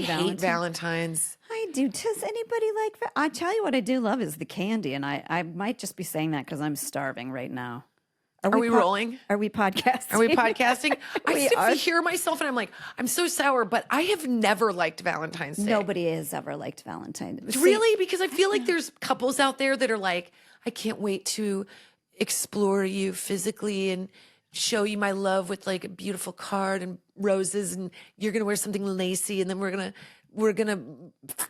hate Valentine's. I do. Does anybody like that? I tell you what I do love is the candy, and I might just be saying that because I'm starving right now. Are we rolling? Are we podcasting? Are we podcasting? We I are. hear myself and I'm like, I'm so sour, but I have never liked Valentine's Day. Nobody has ever liked Valentine's. Really? Because I feel like there's couples out there that are like, I can't wait to explore you physically and show you my love with like a beautiful card and roses, and you're gonna wear something lacy, and then we're gonna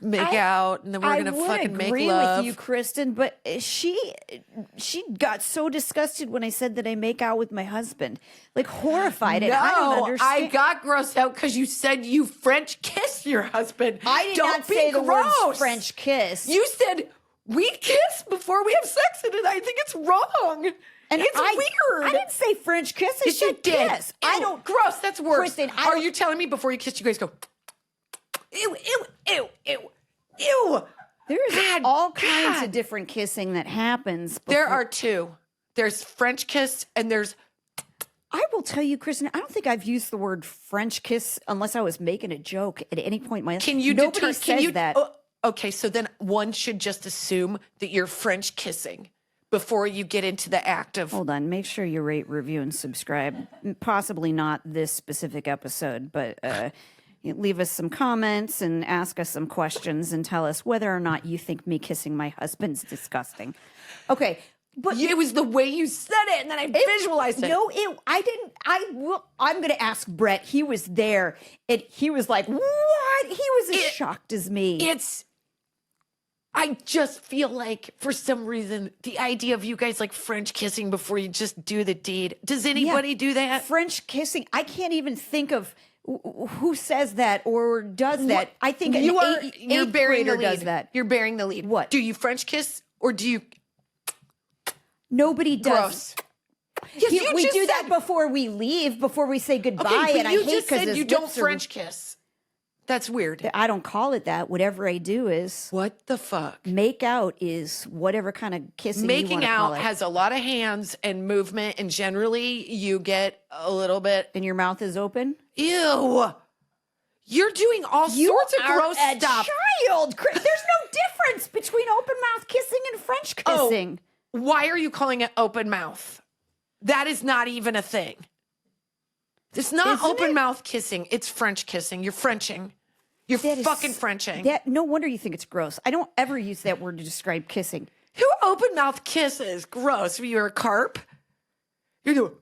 make out, and then we're gonna fucking make love. I agree with you, Kristin, but she got so disgusted when I said that I make out with my husband, like horrified. And I don't understand. I got grossed out because you said you French kiss your husband. I did Don't not be say the gross. word French kiss. You said we kiss before we have sex, and I think it's wrong. And it's weird. I didn't say French kiss. I Yes, you said did. kiss. Ew, I don't. Gross. That's worse. Kristin, Are you telling me before you kiss, you guys go, ew, ew, ew, ew, ew? There's all kinds of different kissing that happens. There are two. There's French kiss, and there's. I will tell you, Kristin, I don't think I've used the word French kiss unless I was making a joke at any point in my life. Can you Nobody says that. Okay, so then one should just assume that you're French kissing before you get into the act of. Hold on. Make sure you rate, review, and subscribe. Possibly not this specific episode, but leave us some comments and ask us some questions and tell us whether or not you think me kissing my husband's disgusting. Okay. But It was the way you said it, and then I visualized it. No, I didn't. I'm going to ask Brett. He was there. He was like, what? He was as shocked as me. I just feel like, for some reason, the idea of you guys like French kissing before you just do the deed. Does anybody do that? French kissing. I can't even think of who says that or does that. I think you're eighth bearing the grader lead. does that. You're bearing the lead. What? Do you French kiss or do you? Nobody does. Gross. Yes, We do that before we leave, before we say goodbye. Okay, but and you I hate just said because you don't French kiss. That's weird. I don't call it that. Whatever I do is What the fuck? make out is whatever kind of kissing. Making you want to out call it. has a lot of hands and movement, and generally you get a little bit. And your mouth is open. Ew. You're doing all sorts of gross a stuff. Child, there's no difference between open mouth kissing and French kissing. Why are you calling it open mouth? That is not even a thing. It's not open mouth kissing. It's French kissing. You're Frenching. You're fucking Frenching. No wonder you think it's gross. I don't ever use that word to describe kissing. Who open mouth kisses? Gross. You're a carp. You're doing.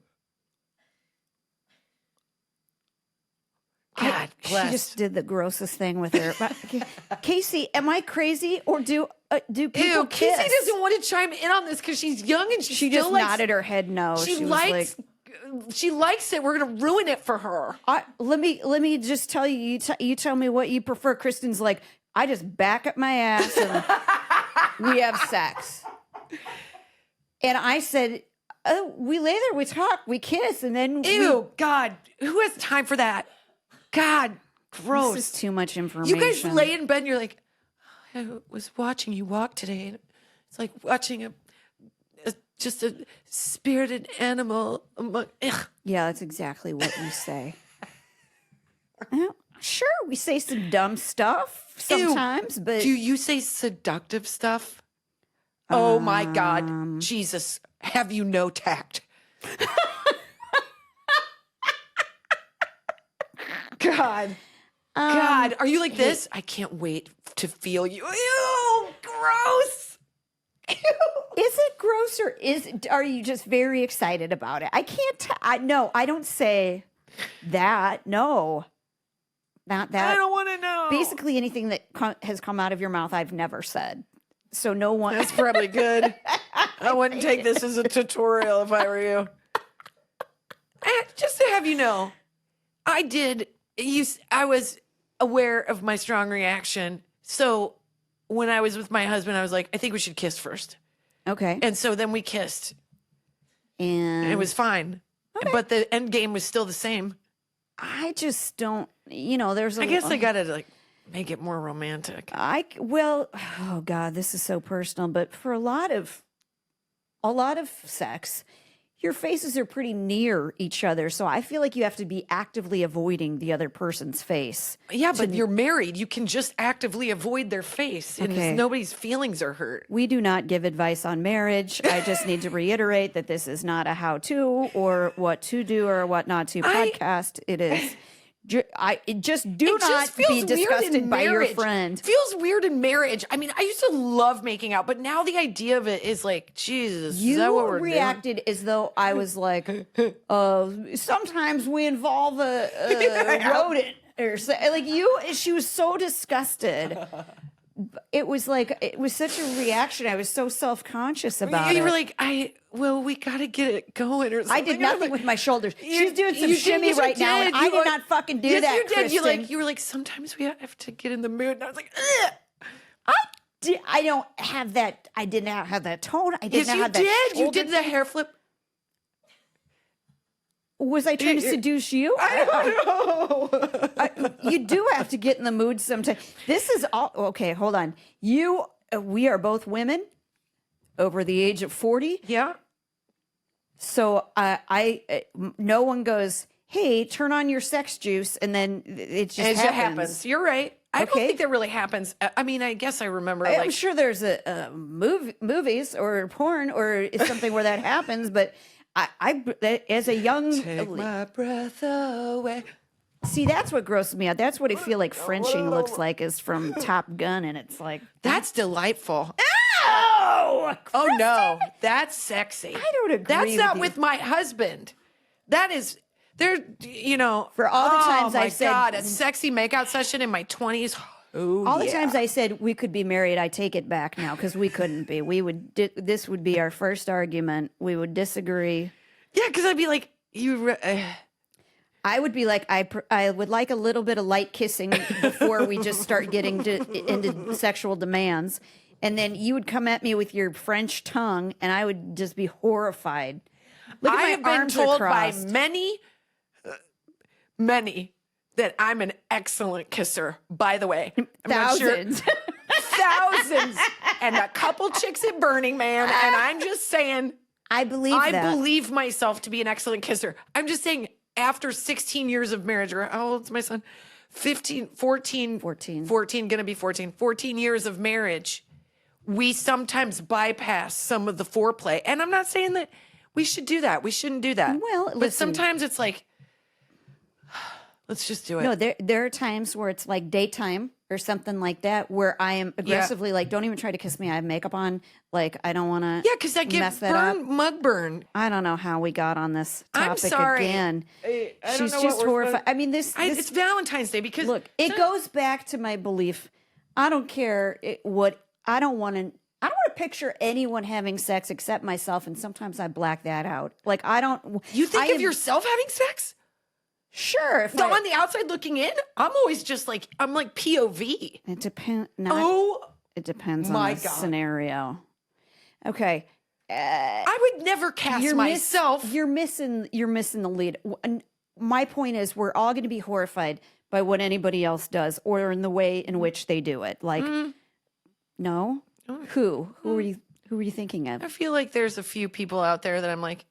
God bless. She just did the grossest thing with her. Casey, am I crazy or do people kiss? Casey doesn't want to chime in on this because she's young and she just still likes, nodded her head no. She was likes. like, She likes it. We're gonna ruin it for her. let me just tell you. You tell me what you prefer. Kristin's like, I just back up my ass and we have sex. And I said, oh, we lay there, we talk, we kiss, and then God, who has time for that? God, gross. This is too much information. You guys lay in bed and you're like, I was watching you walk today, and it's like watching just a spirited animal. Yeah, that's exactly what you say. Well, sure, we say some dumb stuff sometimes, but do you say seductive stuff? Oh my God, Jesus, have you no tact? God. God, are you like this? I can't wait to feel you. Ew, gross. Ew. Is it gross or are you just very excited about it? I can't. No, I don't say that. No, not that. I don't want to know. Basically, anything that has come out of your mouth, I've never said. So no one. That's probably good. I wouldn't take this as a tutorial if I were you. Just to have you know, I was aware of my strong reaction. So when I was with my husband, I was like, I think we should kiss first. Okay. And so then we kissed. And it was fine. Okay. But the end game was still the same. I just don't, there's I guess I got to make it more romantic. Oh God, this is so personal, but for a lot of sex, your faces are pretty near each other. So I feel like you have to be actively avoiding the other person's face. Yeah, but you're married. You can just actively avoid their face, and Okay. nobody's feelings are hurt. We do not give advice on marriage. I just need to reiterate that this is not a how-to or what to do or what not to podcast. It is. Just do It not just feels be weird in disgusted by your marriage. friend. Feels weird in marriage. I mean, I used to love making out, but now the idea of it is like, Jesus, is that what You we're reacted as though I was like, sometimes we involve a rodent or so. Like she was so disgusted. It was such a reaction. I was so self-conscious about doing? it. You were like, we got to get it going or something. I did nothing with my shoulders. She's doing some you shimmy did, right now, and I did not fucking do that, you did. Kristin. You were like, sometimes we have to get in the mood. And I was like, ugh. I don't have that. I did not have that tone. I did Yes, not you have did. that. You did the hair flip. Was I trying to seduce you? I don't know. You do have to get in the mood sometimes. This is all okay. Hold on. We are both women over the age of 40. Yeah. So no one goes, "Hey, turn on your sex juice," and then it just happens. You're right. I don't Okay. think that really happens. I mean, I guess I remember. I'm sure there's a movies or porn or something where that happens, but as a young Take my breath away. see, that's what grosses me out. That's what I feel like Frenching looks like is from Top Gun, and it's like, That's delightful. oh, Oh no, that's sexy. I don't agree That's with not you. with my husband. That is there. For all the times oh my I said- God, a sexy makeout session in my 20s. Oh, all the yeah. times I said we could be married, I take it back now because we couldn't be. We would. This would be our first argument. We would disagree. Yeah, because I'd be like, I would be like, I would like a little bit of light kissing before we just start getting into sexual demands. And then you would come at me with your French tongue, and I would just be horrified. Look at I my have been arms are told by crossed. many that I'm an excellent kisser. By the way, I'm not sure- Thousands. thousands, and a couple chicks at Burning Man. And I'm just saying, I believe I that. believe myself to be an excellent kisser. I'm just saying, after 16 years of marriage, or how old's my son? 14, gonna be 14. 14 years of marriage. We sometimes bypass some of the foreplay. And I'm not saying that we should do that. We shouldn't do that. Well, but listen. sometimes it's like, let's just do it. No, there are times where it's like daytime or something like that, where I am aggressively like, don't even try to kiss me. I have makeup on. Like, I don't want to. Yeah, because I mess get that up. mug burn. I don't know how we got on this I'm topic sorry. again. I don't She's know what just we're horrified. supposed- I mean, this It's Valentine's Day because look. It goes back to my belief. I don't care what. I don't want to picture anyone having sex except myself, and sometimes I black that out. Like I don't. You think I of am- yourself having sex? Sure. If No, I- on the outside looking in, I'm always just like, I'm like POV. it depends. Oh, It depends my on the God. scenario. Okay. I would never cast myself. You're missing the lead. My point is, we're all going to be horrified by what anybody else does, or in the way in which they do it. Like, no, who are you thinking I of? feel like there's a few people out there that I'm like,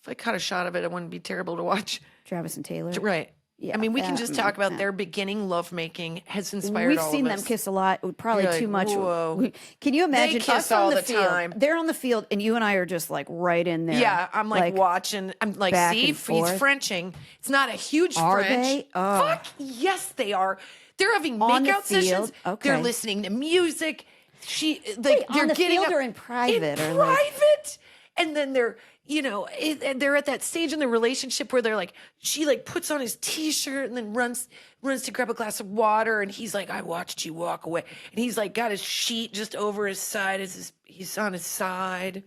if I caught a shot of it, it wouldn't be terrible to watch. Travis and Taylor. Right. Yeah, I mean, we can just talk about their beginning lovemaking has inspired We've all seen of them us. kiss a lot. Probably You're too like, much. whoa. Can you imagine kiss us on all the the field? time. They're on the field, and you and I are just like right in there. Yeah, I'm like watching. I'm like, back see, and he's forth. Frenching. It's not a huge Are French. they? Oh. Fuck yes, they are. They're having On the makeout sessions. field? Okay. They're listening to music. Wait, They're on the getting field up- or in private? In or like, private, and then they're. They're at that stage in their relationship where they're like, she like puts on his t-shirt and then runs to grab a glass of water, and he's like, I watched you walk away, and he's like got his sheet just over his side as he's on his side, and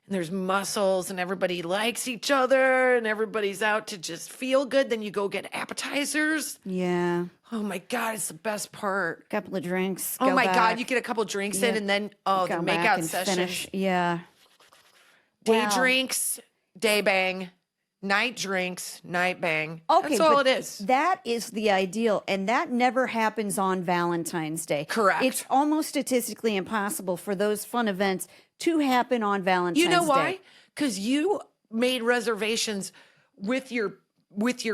there's muscles, and everybody likes each other, and everybody's out to just feel good. Then you go get appetizers. yeah, Oh my God, it's the best part. couple of drinks. Oh go my back, God, you get a couple drinks in, and then the go back makeout and session. finish. Yeah. Day Wow. drinks, day bang, night drinks, night bang. Okay, That's all but it is. That is the ideal, and that never happens on Valentine's Day. Correct. It's almost statistically impossible for those fun events to happen on Valentine's Day. You know why? Because you made reservations with your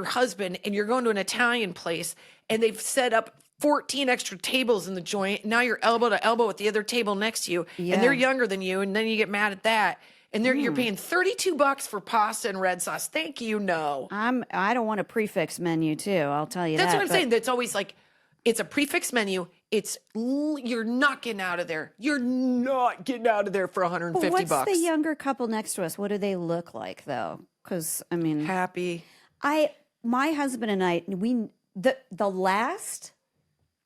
husband and you're going to an Italian place and they've set up 14 extra tables in the joint. Now you're elbow to elbow with the other table next to you and they're younger than you. And then you get mad at that. And you're paying $32 for pasta and red sauce. Thank you. No. I don't want a prefix menu too. I'll tell you That's that. what I'm saying. That's always like, it's a prefix menu. You're not getting out of there. You're not getting out of there for $150. What's the younger couple next to us? What do they look like though? Because I mean, happy. My husband and I, the last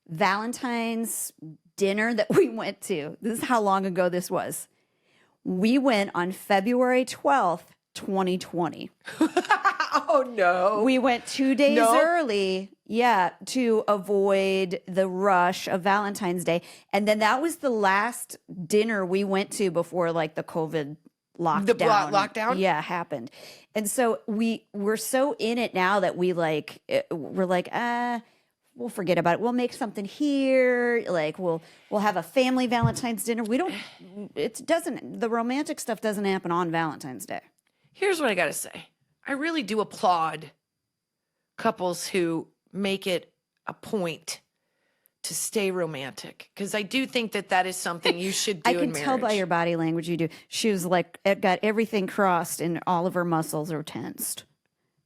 Valentine's dinner that we went to, this is how long ago this was. We went on February 12th, 2020. Oh, no. We went 2 days early, to avoid the rush of Valentine's Day. And then that was the last dinner we went to before like the COVID lockdown. The lockdown? Yeah, happened. And so we're so in it now that we're like, we'll forget about it. We'll make something here. Like we'll have a family Valentine's dinner. The romantic stuff doesn't happen on Valentine's Day. Here's what I got to say. I really do applaud couples who make it a point to stay romantic because I do think that is something you should do. I can tell by your body language you do. She was like, it got everything crossed and all of her muscles are tensed.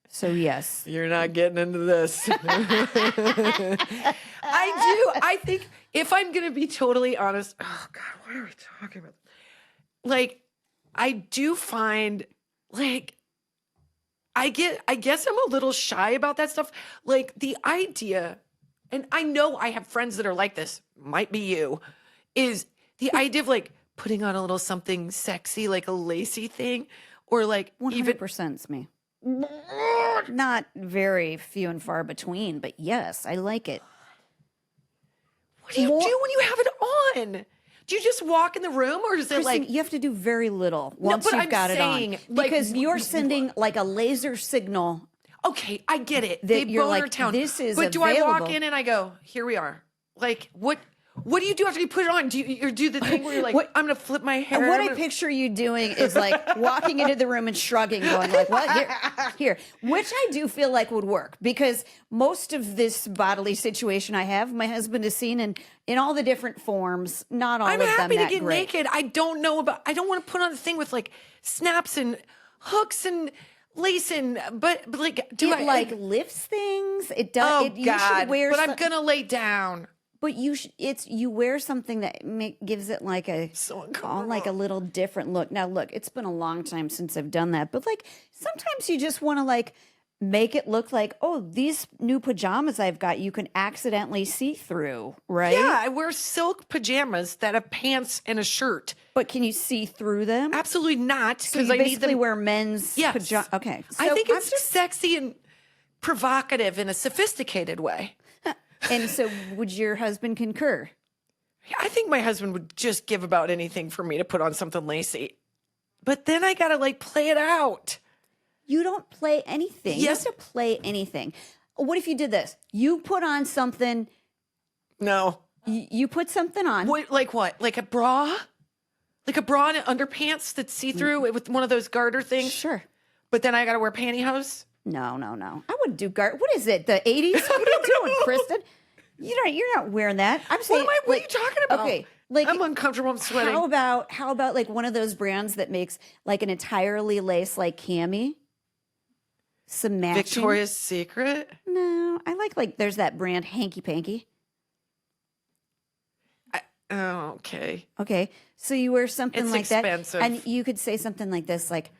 So yes. You're not getting into this. I do. I think if I'm going to be totally honest, oh God, what are we talking about? Like, I do find like, I guess I'm a little shy about that stuff. Like the idea, and I know I have friends that are like this, might be you, is the idea of like putting on a little something sexy, like a lacy thing, or like 100% is me. Not very few and far between, but yes, I like it. What do you do when you have it on? Do you just walk in the room or is it Kristin, like... You have to do very little once you've got it on. Like, because you're sending like a laser signal. Okay, I get it. That you're like, town. this is But do available. I walk in and I go, here we are? Like, what do you do after you put it on? Do you do the thing where you're like, I'm going to flip my hair? And what I picture you doing is like walking into the room and shrugging, going like, what? Here. Which I do feel like would work because most of this bodily situation I have, my husband has seen in all the different forms, not all I'm of them happy to that get great. naked. I don't want to put on a thing with like snaps and hooks and lace and, but like, lifts things. It does. Oh you God, should wear but I'm going to lay down. But you wear something that gives it like a little different look. Now look, it's been a long time since I've done that, but like sometimes you just want to like make it look like, oh, these new pajamas I've got you can accidentally see through, right? Yeah, I wear silk pajamas that have pants and a shirt. But can you see through them? Absolutely not. So you I basically need them. wear men's pajamas. Okay, I think it's sexy and provocative in a sophisticated way. And so would your husband concur? I think my husband would just give about anything for me to put on something lacy. But then I got to like play it out. You don't play anything. Yes. You don't have to play anything. What if you did this? You put on something. No. You put something on. Like what? Like a bra? Like a bra and underpants that's see-through with one of those garter things? Sure. But then I got to wear pantyhose? No. I wouldn't do What is it? The 80s? What are you doing, Kristin? You're not wearing that. I'm saying. What are you talking about? Okay, like I'm uncomfortable. I'm sweating. How about like one of those brands that makes like an entirely lace like cami? Some matching. Victoria's Secret? No, I like there's that brand Hanky Panky. Okay. Okay, so you wear something It's like expensive. that, and you could say something like this, like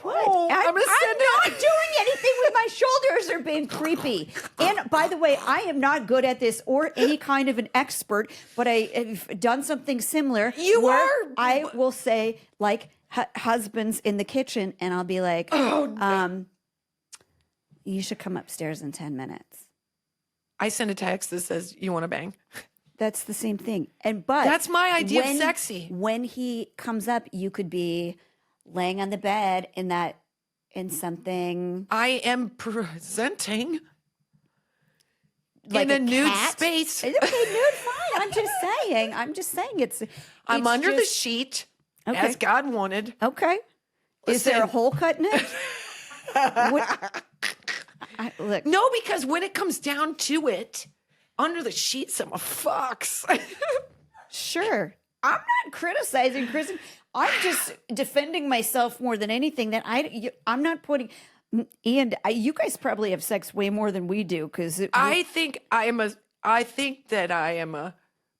What? Oh, I'm not doing anything with my shoulders or being creepy. And by the way, I am not good at this or any kind of an expert, but I have done something similar. You where are. I will say like husbands in the kitchen, and I'll be like, you should come upstairs in 10 minutes. I send a text that says, you want to bang? That's the same thing. But that's my idea of sexy. When he comes up, you could be laying on the bed in something. I am presenting like in a nude cat. space. Okay, nude, fine. I'm just saying it's. I'm under the just, sheet. as God wanted. Okay. Is there a Listen. hole cut in it? Look, No, because when it comes down to it, under the sheets, I'm a fox. sure. I'm not criticizing Kristen. I'm just defending myself more than anything. That I'm not putting. And you guys probably have sex way more than we do because I think that I am a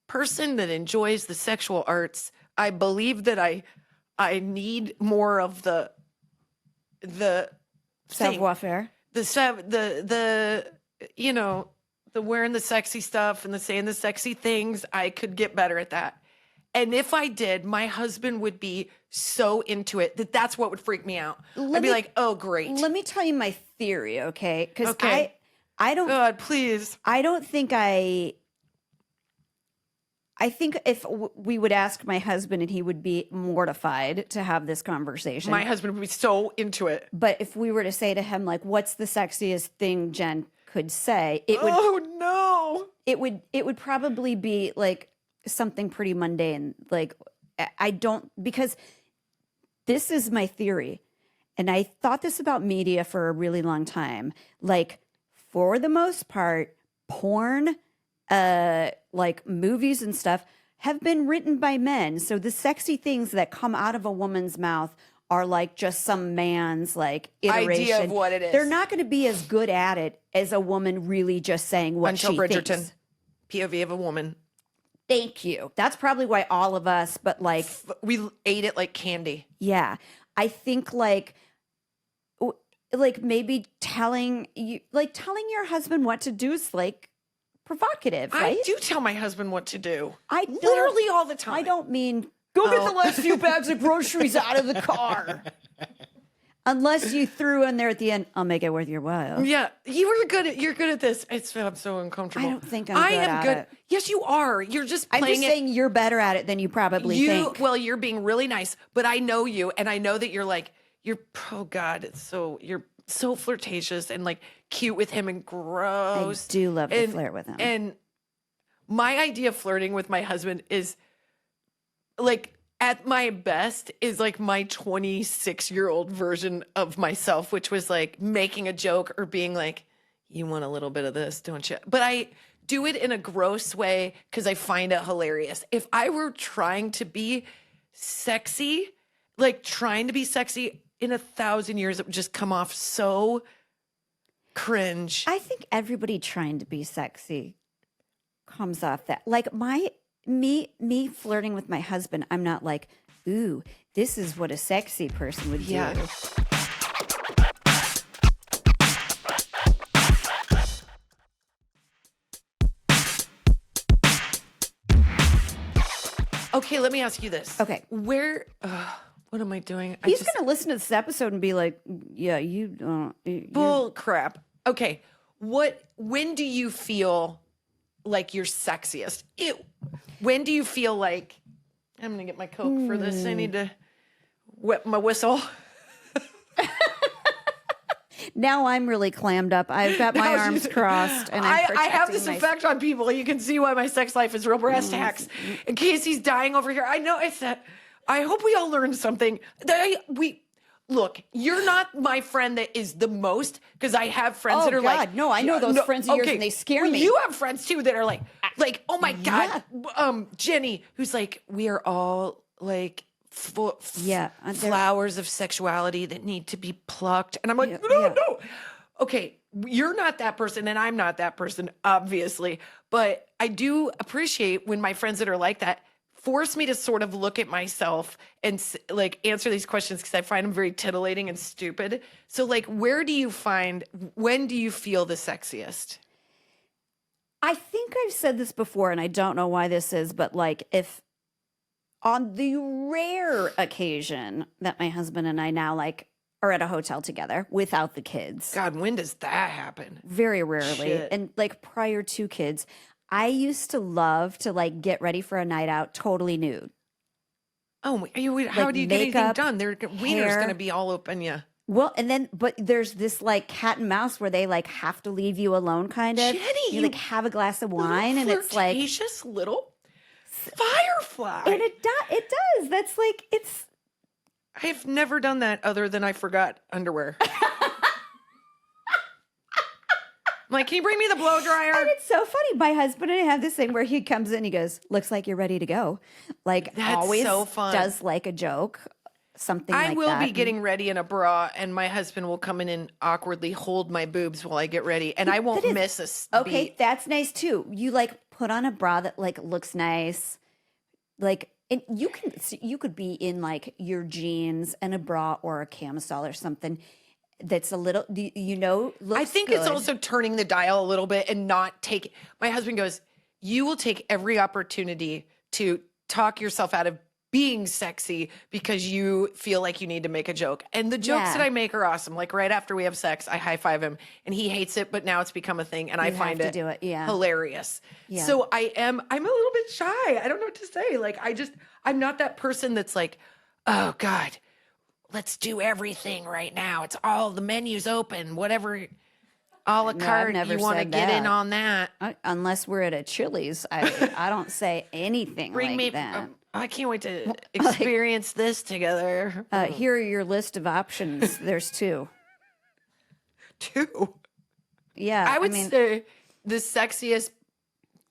person that enjoys the sexual arts. I believe that I need more of the savoir faire. the you know, the wearing the sexy stuff and the saying the sexy things. I could get better at that. And if I did, my husband would be so into it that's what would freak me out. I'd be like, oh, great. Let me tell you my theory, okay? Because Okay. I don't. God, please. I don't think I think if we would ask my husband and he would be mortified to have this conversation. My husband would be so into it. But if we were to say to him, like, what's the sexiest thing Jen could say? It would. Oh, no. It would probably be like something pretty mundane. Like, I don't, because this is my theory. And I thought this about media for a really long time. Like, for the most part, porn, like movies and stuff have been written by men. So the sexy things that come out of a woman's mouth are like just some man's like iteration idea of what it is. They're not going to be as good at it as a woman really just saying what Until she Bridgerton. thinks. POV of a woman. Thank you. That's probably why all of us, but like, We ate it like candy. yeah, I think like maybe telling your husband what to do is like provocative, right? I do tell my husband what to do. I don't- literally all the time. I don't mean go get the last few bags of groceries out of the car. Unless you threw in there at the end, I'll make it worth your while. Yeah, you're good at this. I'm so uncomfortable. I don't think I'm good at it. Yes, you are. You're just I'm playing just saying you're better at it than you probably think. Well, you're being really nice, but I know you, and I know that oh God, you're so flirtatious and like cute with him and gross. I do love to flirt with him. And my idea of flirting with my husband is like at my best is like my 26-year-old version of myself, which was like making a joke or being like, you want a little bit of this, don't you? But I do it in a gross way because I find it hilarious. If I were trying to be sexy, in 1,000 years, it would just come off so cringe. I think everybody trying to be sexy comes off that. Like me flirting with my husband, I'm not like, ooh, this is what a sexy person would do. Yeah. Okay, let me ask you this. Okay. What am I doing? He's going to listen to this episode and be like, yeah, you don't. Bull crap. Okay. When do you feel like you're sexiest? When do you feel like, I'm going to get my Coke for this. I need to wet my whistle. Now I'm really clammed up. I've got my arms crossed, and I have protecting this myself. effect on people. You can see why my sex life is real brass tacks. In case he's dying over here, I know it's that. I hope we all learned something. Look, you're not my friend that is the most, because I have friends that are God, like, no, I know those friends of yours and they scare me. You have friends too that are like, oh my God, Jenny, who's like, we are all like flowers of sexuality that need to be plucked. And I'm like, no. Okay, you're not that person and I'm not that person, obviously. But I do appreciate when my friends that are like that force me to sort of look at myself and like answer these questions because I find them very titillating and stupid. So like, when do you feel the sexiest? I think I've said this before, and I don't know why this is, but like if on the rare occasion that my husband and I now like are at a hotel together without the kids. God, when does that happen? Very rarely. Shit. And like prior to kids, I used to love to like get ready for a night out totally nude. Oh, how do you get anything makeup, done? Their wiener's hair. going to be all open you. Well, and then, but there's this like cat and mouse where they like have to leave you alone kind of. Jenny, you like have a glass of wine and it's like, flirtatious little. Firefly. And it does. That's like, it's. I've never done that other than I forgot underwear. I'm like, can you bring me the blow dryer? And it's so funny. My husband and I have this thing where he comes in, he goes, looks like you're ready to go. Like, That's always so fun. does like a joke, something like that. I will be getting ready in a bra, and my husband will come in and awkwardly hold my boobs while I get ready, and I won't miss a Okay, beat. that's nice too. You like put on a bra that like looks nice. Like, and you could be in like your jeans and a bra or a camisole or something that's a little, looks I think good. it's also turning the dial a little bit and not take. My husband goes, you will take every opportunity to talk yourself out of being sexy because you feel like you need to make a joke. And the jokes that I make are awesome. Like right after we have sex, I high five him and he hates it, but now it's become a thing and I find have to do it, yeah. hilarious. Yeah. So I'm a little bit shy. I don't know what to say. Like I'm not that person that's like, oh God, let's do everything right now. It's all the menus open, whatever a la carte never you want to said get in that. on that. Unless we're at a Chili's, I don't say anything Bring like me, that. I can't wait to experience this together. Here are your list of options. There's 2. Two. Yeah, I would mean, say the sexiest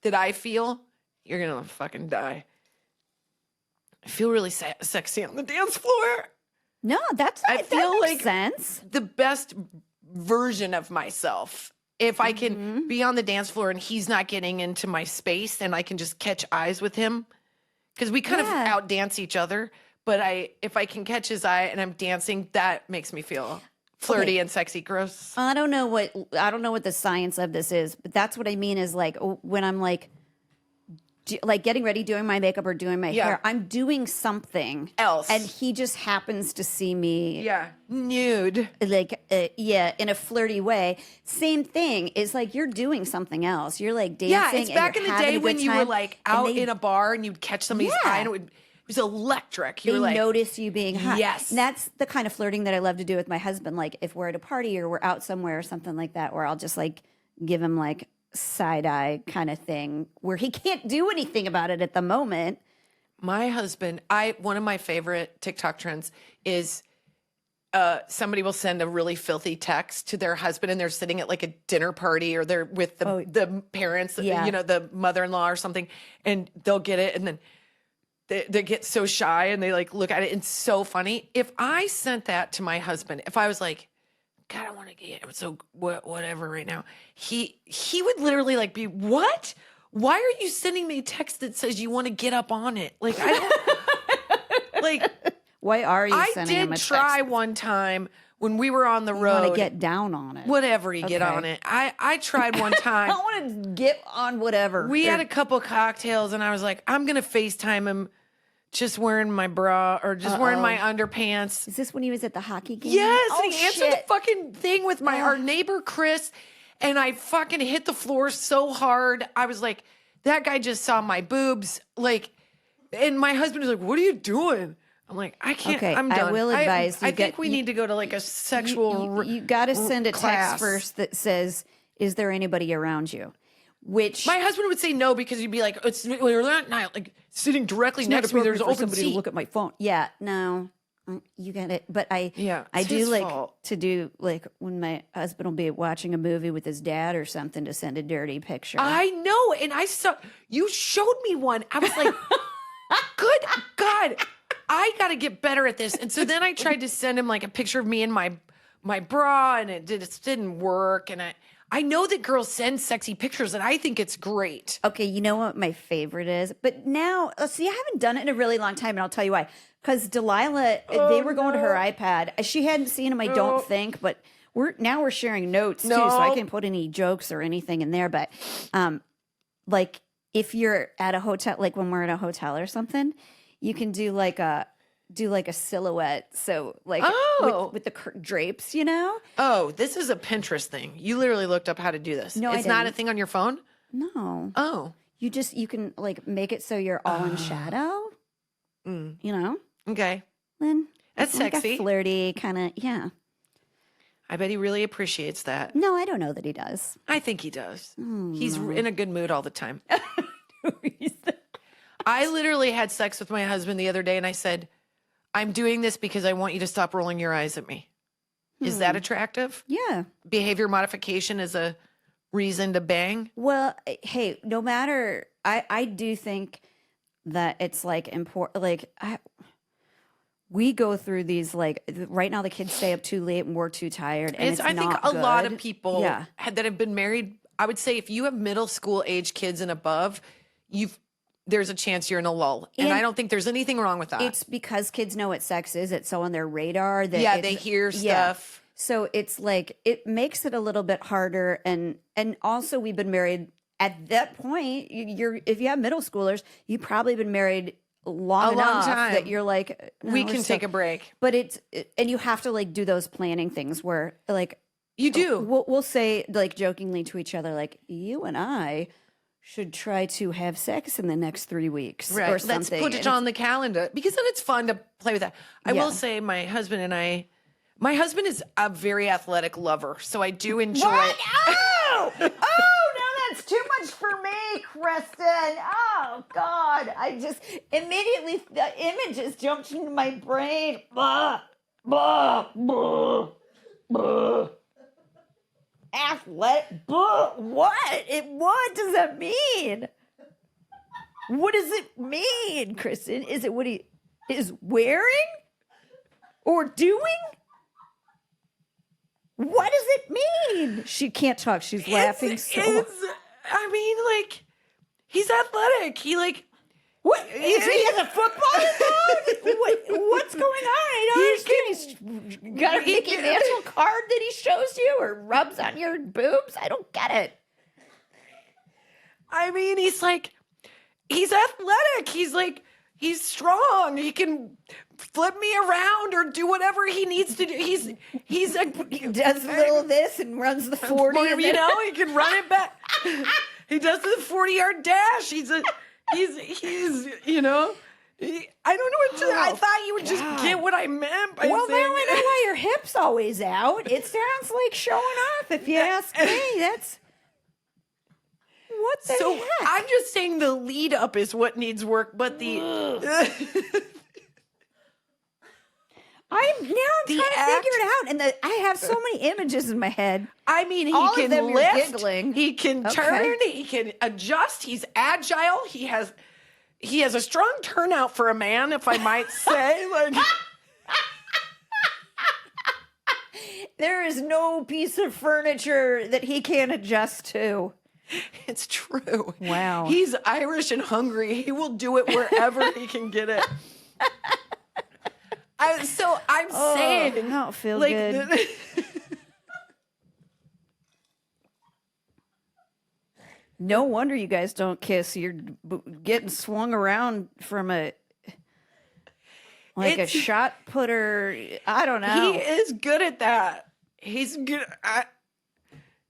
that I feel, you're going to fucking die. I feel really sexy on the dance floor. no, that feel makes like sense. The best version of myself. If I can Mm-hmm. be on the dance floor and he's not getting into my space and I can just catch eyes with him. Because we kind of out dance each other. But if I can catch his eye and I'm dancing, that makes me feel flirty and sexy. Gross. I don't know what the science of this is, but that's what I mean is like when I'm like getting ready, doing my makeup or doing my hair, I'm doing something Else. and he just happens to see me. Yeah. Nude. Like, in a flirty way. Same thing. It's like you're doing something else. You're like dancing. Yeah, it's back in the day when you were like out in in a bar and you'd catch somebody's eye and it was electric. You they were like, notice you being hot. Yes. And that's the kind of flirting that I love to do with my husband. Like if we're at a party or we're out somewhere or something like that, where I'll just like give him like side eye kind of thing where he can't do anything about it at the moment. my husband, one of my favorite TikTok trends is somebody will send a really filthy text to their husband and they're sitting at like a dinner party or they're with the parents, the mother-in-law or something, and they'll get it and then they get so shy and they like look at it. It's so funny. If I sent that to my husband, if I was like, God, I want to get so whatever right now, he would literally like be, what? Why are you sending me a text that says you want to get up on it? Like I don't like. Why are you sending him a I did text? try one time when we were on the road. You want to get down on it. Whatever you get on it. I tried one time. I want to get on whatever. We had a couple cocktails and I was like, I'm going to FaceTime him just wearing my bra or just wearing my underpants. Is this when he was at the hockey game? Yes, Oh, and he answered the fucking thing with our neighbor Chris, and I fucking hit the floor so hard. I was like, that guy just saw my boobs. Like, and my husband was like, what are you doing? I'm like, I can't. Okay, I'm done. I will advise you I think we need to go to like a sexual. You got to send a class. text first that says, "Is there anybody around you?" Which my husband would say no because you'd be like, we're not like sitting directly next to me. There's open somebody seat. to look at my phone. Yeah, no, you get it. But I it's do his like fault. to do like when my husband will be watching a movie with his dad or something to send a dirty picture. I know, and I saw you showed me one. I was like, good God, I got to get better at this. And so then I tried to send him like a picture of me in my bra, and it didn't work. And I know that girls send sexy pictures, and I think it's great. Okay, you know what my favorite is? But now, see, I haven't done it in a really long time, and I'll tell you why. Because Delilah, they were going to her iPad. She hadn't seen them, I don't think, but we're sharing notes too, so I can't put any jokes or anything in there. But like if you're at a hotel, like when we're at a hotel or something, you can do like a silhouette. So like with the drapes, you know? Oh, this is a Pinterest thing. You literally looked up how to do this. No, it's not a thing on your phone? No. Oh. You can like make it so you're all in shadow. You know? Okay. Then That's like sexy. a flirty kind of, yeah. I bet he really appreciates that. No, I don't know that he does. I think he does. He's in a good mood all the time. I literally had sex with my husband the other day and I said, I'm doing this because I want you to stop rolling your eyes at me. Is that attractive? Yeah. Behavior modification is a reason to bang? Well, hey, no matter, I do think that it's like important. Like, we go through these, like, right now the kids stay up too late and we're too tired. And I think not a lot of good. people Yeah. that have been married, I would say if you have middle school age kids and above, there's a chance you're in a lull. And I don't think there's anything wrong with that. It's because kids know what sex is. It's so on their radar that Yeah, they hear stuff. So it's like, it makes it a little bit harder. And also we've been married at that point. If you have middle schoolers, you've probably been married long enough time that you're like, no, we we're can still- take a break. But and you have to like do those planning things where like, You do. we'll say like jokingly to each other, like, you and I should try to have sex in the next 3 weeks or something. Let's put it on the calendar because then it's fun to play with that. I Yeah. will say my husband is a very athletic lover, so I do enjoy What? Oh! Oh, no, that's too much for me, Kristin. Oh, God. I just immediately, the images jumped into my brain. Blah, blah, blah, blah. Athletic, blah. What does that mean? What does it mean, Kristin? Is it what he is wearing or doing? What does it mean? She can't talk. She's laughing so hard. I mean, like, he's athletic. He like What? He has a football involved? What's going on? I don't understand. He's got a Mickey Mantle card that he shows you or rubs on your boobs? I don't get it. I mean, he's athletic. He's strong. He can flip me around or do whatever he needs to do. He Does a little this and runs the 40. And you know, he can run it back. He does the 40-yard dash. He's you know. I don't know what to. I thought you would just get what I meant by well, saying. now I know why your hip's always out. It sounds like showing off. If you ask me, that's what the heck? I'm just saying the lead up is what needs work, but the I'm trying to figure it out, and I have so many images in my head. I mean, he All of can them you're lift, giggling. he can turn, he can adjust. He's agile. He has a strong turnout for a man, if I might say. Like, There is no piece of furniture that he can't adjust to. it's true. Wow. He's Irish and hungry. He will do it wherever he can get it. I'm saying, I don't feel like, good. No wonder you guys don't kiss. You're getting swung around from a shot putter. I don't know. he is good at that. He's good.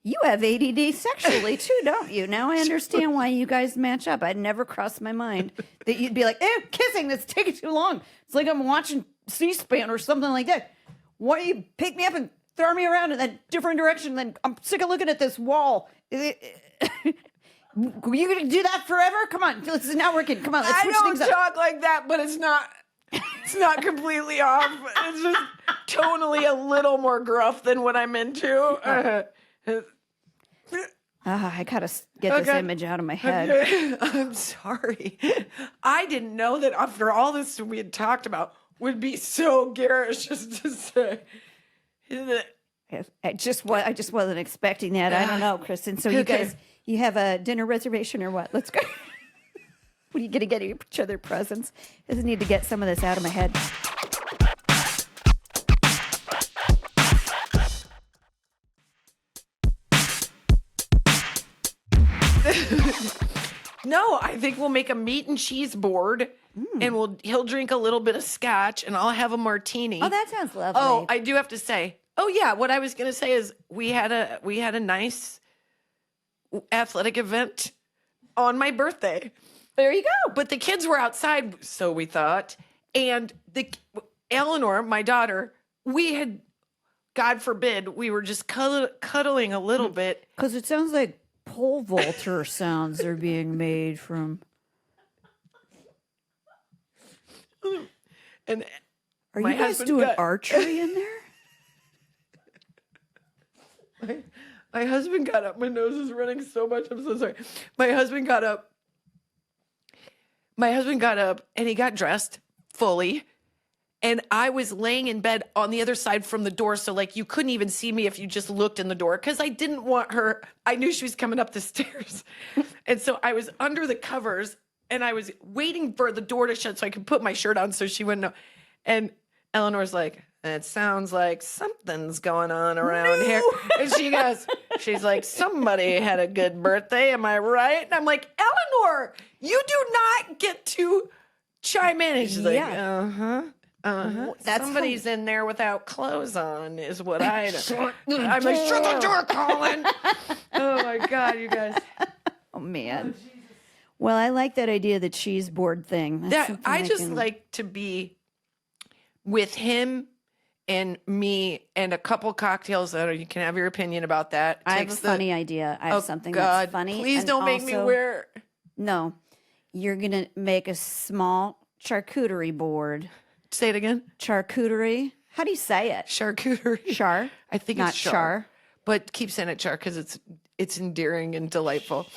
You have ADD sexually too, don't you? Now I understand why you guys match up. I'd never crossed my mind that you'd be like, "Ew, kissing, that's taking too long." It's like I'm watching C-SPAN or something like that. Why don't you pick me up and throw me around in that different direction? Then I'm sick of looking at this wall. You gonna do that forever? Come on, this is not working. Come on, let's I switch don't things up. talk like that, but it's not completely off. It's just tonally a little more gruff than what I'm into. I gotta get this image out of my head. I'm sorry. I didn't know that after all this we had talked about would be so garish just to say. I just wasn't expecting that. I don't know, Kristin. So you guys, you have a dinner reservation or what? Let's go. What are you gonna get each other presents? I just need to get some of this out of my head. No, I think we'll make a meat and cheese board, and he'll drink a little bit of scotch, and I'll have a martini. Oh, that sounds lovely. Oh, I do have to say. Oh yeah, what I was gonna say is we had a nice athletic event on my birthday. There you go. But the kids were outside, so we thought, and Eleanor, my daughter, we had, God forbid, we were just cuddling a little bit. Because it sounds like pole vaulter sounds are being made from. And Are my you guys husband doing got- archery in there? My husband got up. My nose is running so much. I'm so sorry. My husband got up. And he got dressed fully. And I was laying in bed on the other side from the door. So like you couldn't even see me if you just looked in the door. Cause I didn't want her. I knew she was coming up the stairs. And so I was under the covers and I was waiting for the door to shut so I could put my shirt on so she wouldn't know. And Eleanor's like, it sounds like something's going on around here. And she's like, somebody had a good birthday. Am I right? And I'm like, Eleanor, you do not get to chime in. And she's like, somebody's in there without clothes on is what I'm like, shut the door, Colin. Oh my God, you guys. Oh man. Well, I like that idea, the cheese board thing. That's That something I just can- like to be with him and me and a couple cocktails. You can have your opinion about that. I have a Takes the- funny idea. I have something God, that's funny. please and don't make me also- wear. No, you're gonna make a small charcuterie board. Say it again. Charcuterie. How do you say it? Charcuterie. Char. I think Not it's char. char. But keep saying it char because it's endearing and delightful.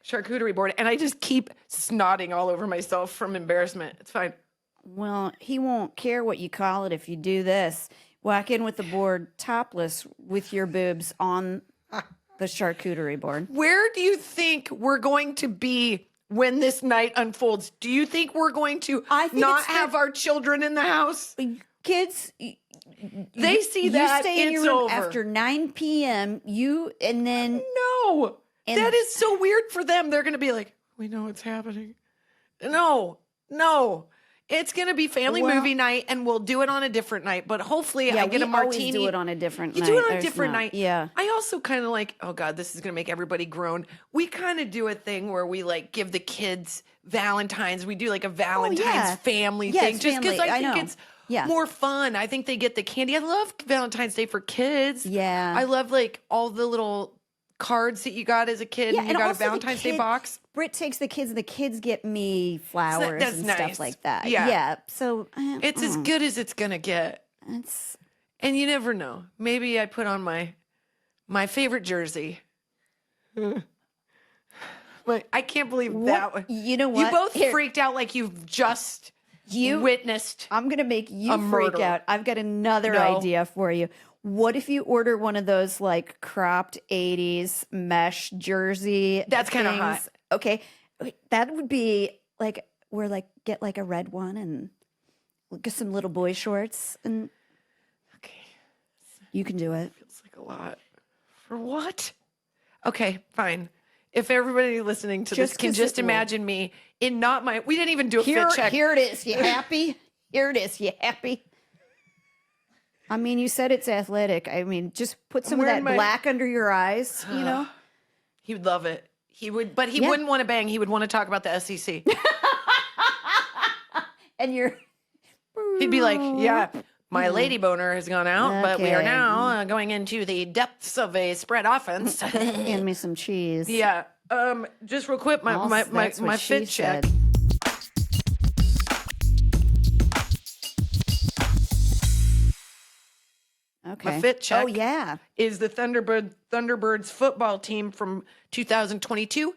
Charcuterie board, and I just keep snotting all over myself from embarrassment. It's fine. Well, he won't care what you call it if you do this. Walk in with the board topless with your boobs on the charcuterie board. Where do you think we're going to be when this night unfolds? Do you think we're going to I think not it's the- have our children in the house? Kids, They see that you stay in it's your room over. after 9 p.m. And then No, And- that is so weird for them. They're going to be like, we know what's happening. No. It's going to be family Well- movie night, and we'll do it on a different night. But hopefully I get a we martini. always do it on a different You night. do it on a There's different not- night. Yeah. I also kind of like, oh God, this is going to make everybody groan. We kind of do a thing where we like give the kids Valentines. We do like a Valentine's family Yes, thing just because family. I I think know. it's Yeah. more fun. I think they get the candy. I love Valentine's Day for kids. Yeah. I love like all the little cards that you got as a kid. Yeah, and you and got a also the Valentine's Day kid- box. Britt takes the kids, and the kids get me flowers that's and nice. stuff like that. Yeah. So It's as good as it's going to get. it's And you never know. Maybe I put on my favorite jersey. But I can't believe that one. you know You what? both Here, freaked out like you've just witnessed. I'm gonna make you a freak murder. out. I've got another No. idea for you. What if you order one of those like cropped 80s mesh jersey? That's kinda things? hot. Okay. That would be like we're like get like a red one and get some little boy shorts and Okay. you can do it. Feels like a lot. For what? Okay, fine. If everybody listening to this Just can 'cause just it will. imagine me in not my, we didn't even do a Here, fit check. here it is. You happy? Here it is. You happy? I mean, you said it's athletic. I mean, just put some of wearing that my- black under your eyes, you know? He would love it. He would, but he Yeah. wouldn't want to bang. He would want to talk about the SEC. And you're He'd be like, yeah, my lady boner has gone out, but we are Okay. now going into the depths of a spread offense. hand me some cheese. Yeah. Just real quick, my That's what she fit check. said. Okay. My fit check. Oh yeah. Is the Thunderbirds football team from 2022.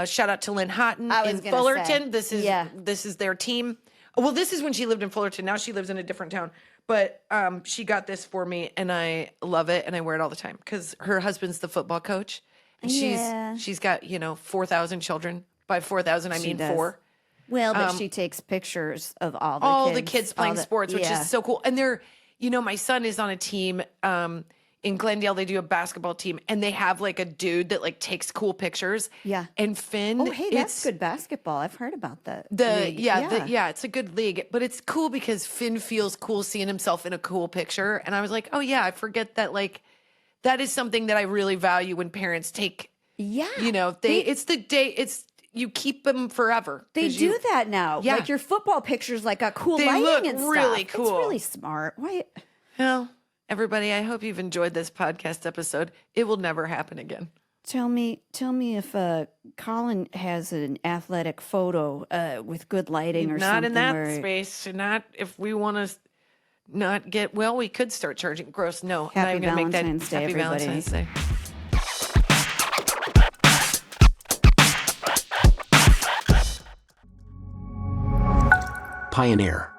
Shout out to Lynn Houghton I was in gonna Fullerton. say, This is their team. Well, this is when she lived in Fullerton. Now she lives in a different town. But she got this for me, and I love it, and I wear it all the time because her husband's the football coach, and Yeah. she's got 4,000 children. By 4,000, I mean does. 4. Well, but she takes pictures of all The kids playing sports, which is so cool. And they're, my son is on a team in Glendale. They do a basketball team, and they have like a dude that like takes cool pictures. Yeah. And Finn, Oh, hey, that's good basketball. I've heard about that. league. It's a good league, but it's cool because Finn feels cool seeing himself in a cool picture. And I was like, oh yeah, I forget that like that is something that I really value when parents take. Yeah. You keep them forever. They 'cause do that now. Yeah. Like your football pictures, like got cool They lighting look and stuff. really It's cool. really smart. Why? Well, everybody, I hope you've enjoyed this podcast episode. It will never happen again. Tell me if Colin has an athletic photo with good lighting or Not something. in that where space. Not if we want to not get, well, we could start charging. Gross. No. I'm not Happy even gonna make that. Valentine's Day, Happy everybody. Valentine's Day. Pioneer.